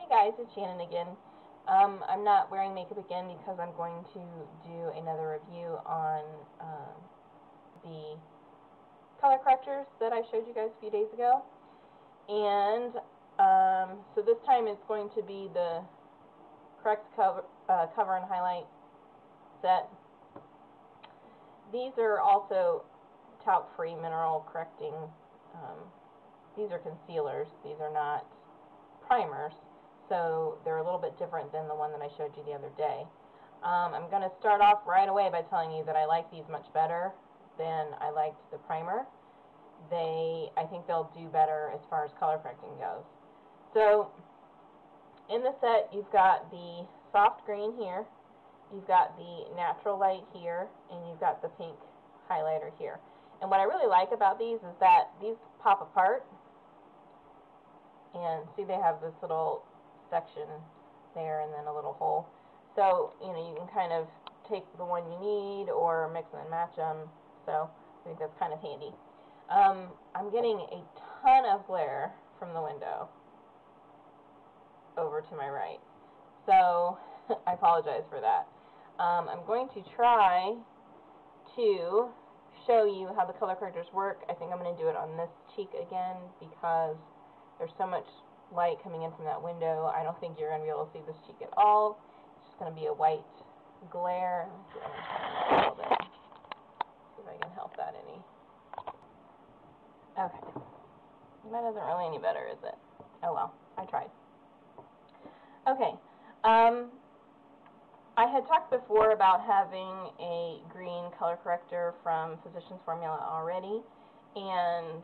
guys, it's Shannon again. I'm not wearing makeup again because I'm going to do another review on the color correctors that I showed you guys a few days ago. And so this time it's going to be the correct cover and highlight set. These are also talc-free mineral correcting. These are concealers. These are not primers, so they're a little bit different than the one that I showed you the other day. I'm going to start off right away by telling you that I like these much better than I liked the primer. I think they'll do better as far as color correcting goes. So in the set, you've got the soft green here, you've got the natural light here, and you've got the pink highlighter here. And what I really like about these is that these pop apart, and see, they have this little section there and then a little hole. So, you know, you can kind of take the one you need or mix and match them. So I think that's kind of handy. I'm getting a ton of glare from the window over to my right. So I apologize for that. I'm going to try to show you how the color correctors work. I think I'm going to do it on this cheek again because there's so much light coming in from that window. I don't think you're going to be able to see this cheek at all. It's just going to be a white glare. See if I can help that any. Okay. That isn't really any better, is it? Oh well, I tried. Okay. I had talked before about having a green color corrector from Physicians Formula already, and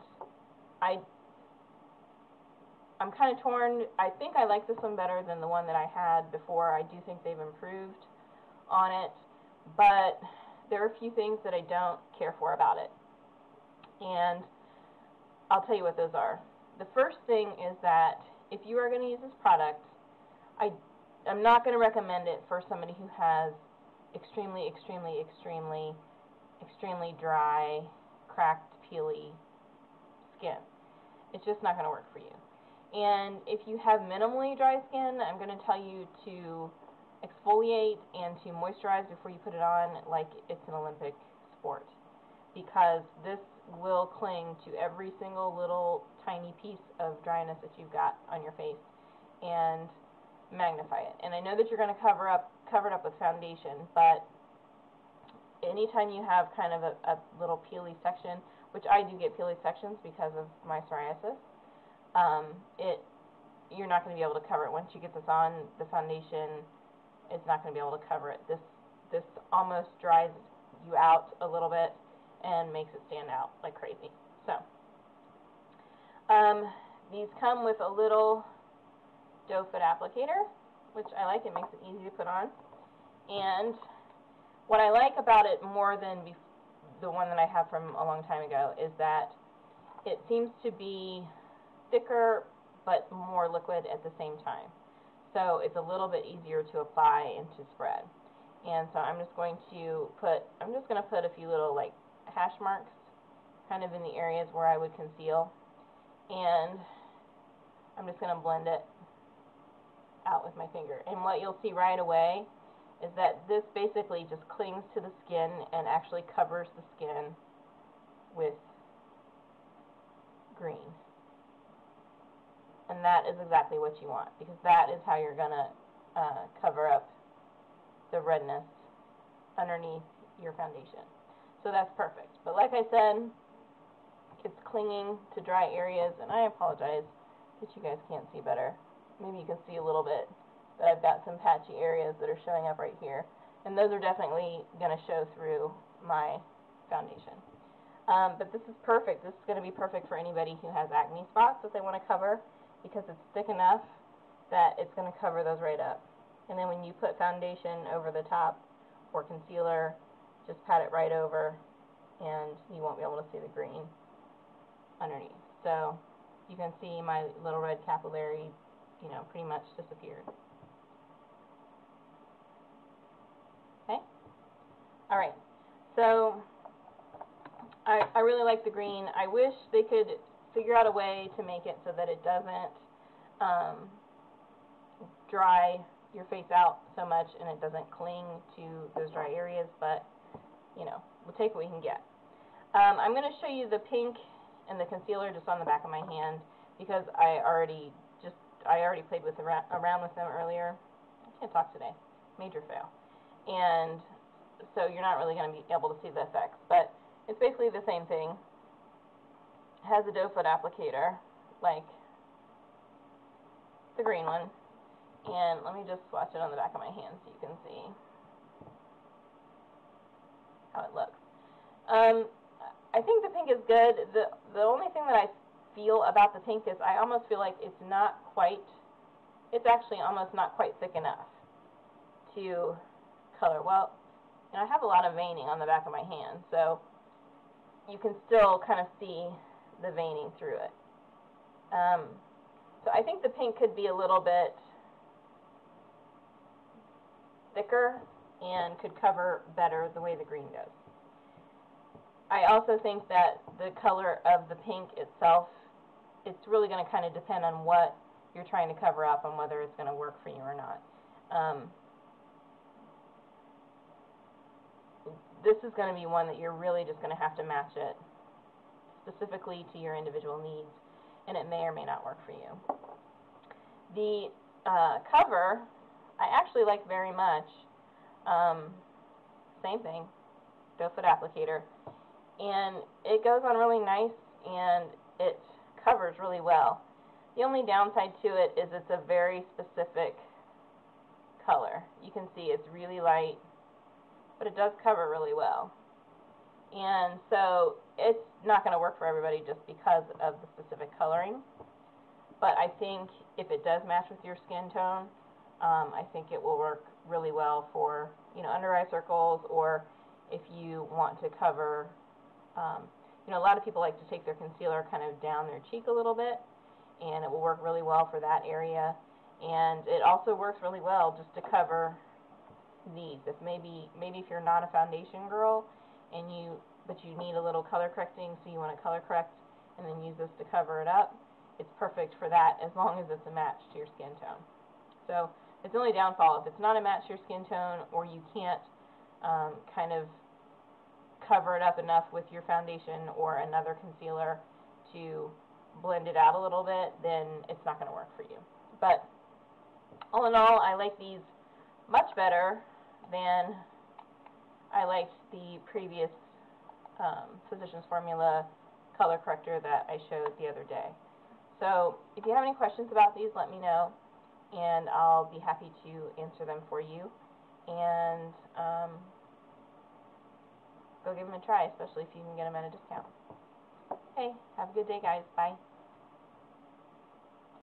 I'm kind of torn. I think I like this one better than the one that I had before. I do think they've improved on it, but there are a few things that I don't care for about it, and I'll tell you what those are. The first thing is that if you are going to use this product, I'm not going to recommend it for somebody who has extremely dry, cracked, peely skin. It's just not going to work for you. And if you have minimally dry skin, I'm going to tell you to exfoliate and to moisturize before you put it on like it's an Olympic sport, because this will cling to every single little tiny piece of dryness that you've got on your face and magnify it. And I know that you're going to cover it up with foundation, but anytime you have kind of a little peely section, which I do get peely sections because of my psoriasis, you're not going to be able to cover it. Once you get this on the foundation, it's not going to be able to cover it. This almost dries you out a little bit and makes it stand out like crazy. So these come with a little doe foot applicator, which I like. It makes it easy to put on. And what I like about it more than the one that I have from a long time ago is that it seems to be thicker but more liquid at the same time. So it's a little bit easier to apply and to spread. And so I'm just going to put a few little like hash marks kind of in the areas where I would conceal, and I'm just going to blend it out with my finger. And what you'll see right away is that this basically just clings to the skin and actually covers the skin with green. And that is exactly what you want, because that is how you're going to cover up the redness underneath your foundation. So that's perfect. But like I said, it's clinging to dry areas, and I apologize that you guys can't see better. Maybe you can see a little bit, but I've got some patchy areas that are showing up right here, and those are definitely going to show through my foundation. But this is perfect. This is going to be perfect for anybody who has acne spots that they want to cover, because it's thick enough that it's going to cover those right up. And then when you put foundation over the top or concealer, just pat it right over, and you won't be able to see the green underneath. So you can see my little red capillary, you know, pretty much disappeared. Okay? Alright, so I really like the green. I wish they could figure out a way to make it so that it doesn't dry your face out so much and it doesn't cling to those dry areas, but you know, we'll take what we can get. I'm going to show you the pink and the concealer just on the back of my hand because I already played with around with them earlier. I can't talk today. Major fail. And so you're not really going to be able to see the effects, but it's basically the same thing. It has a doe foot applicator like the green one, and let me just swatch it on the back of my hand so you can see how it looks. I think the pink is good. The only thing that I feel about the pink is I almost feel like it's actually almost not quite thick enough to color. Well, and I have a lot of veining on the back of my hand, so you can still kind of see the veining through it. So I think the pink could be a little bit thicker and could cover better the way the green does. I also think that the color of the pink itself, it's really going to kind of depend on what you're trying to cover up and whether it's going to work for you or not. This is going to be one that you're really just going to have to match it specifically to your individual needs, and it may or may not work for you. The cover, I actually like very much. Same thing, doe foot applicator. And it goes on really nice, and it covers really well. The only downside to it is it's a very specific color. You can see it's really light, but it does cover really well. And so it's not going to work for everybody just because of the specific coloring. But I think if it does match with your skin tone, I think it will work really well for, you know, under eye circles, or if you want to cover, you know, a lot of people like to take their concealer kind of down their cheek a little bit, and it will work really well for that area. And it also works really well just to cover these. If maybe if you're not a foundation girl and but you need a little color correcting, so you want to color correct and then use this to cover it up, it's perfect for that as long as it's a match to your skin tone. So it's the only downfall if it's not a match to your skin tone, or you can't kind of cover it up enough with your foundation or another concealer to blend it out a little bit, then it's not going to work for you. But all in all, I like these much better than I liked the previous Physicians Formula color corrector that I showed the other day. So if you have any questions about these, let me know, and I'll be happy to answer them for you. And go give them a try, especially if you can get them at a discount. Okay, have a good day, guys. Bye.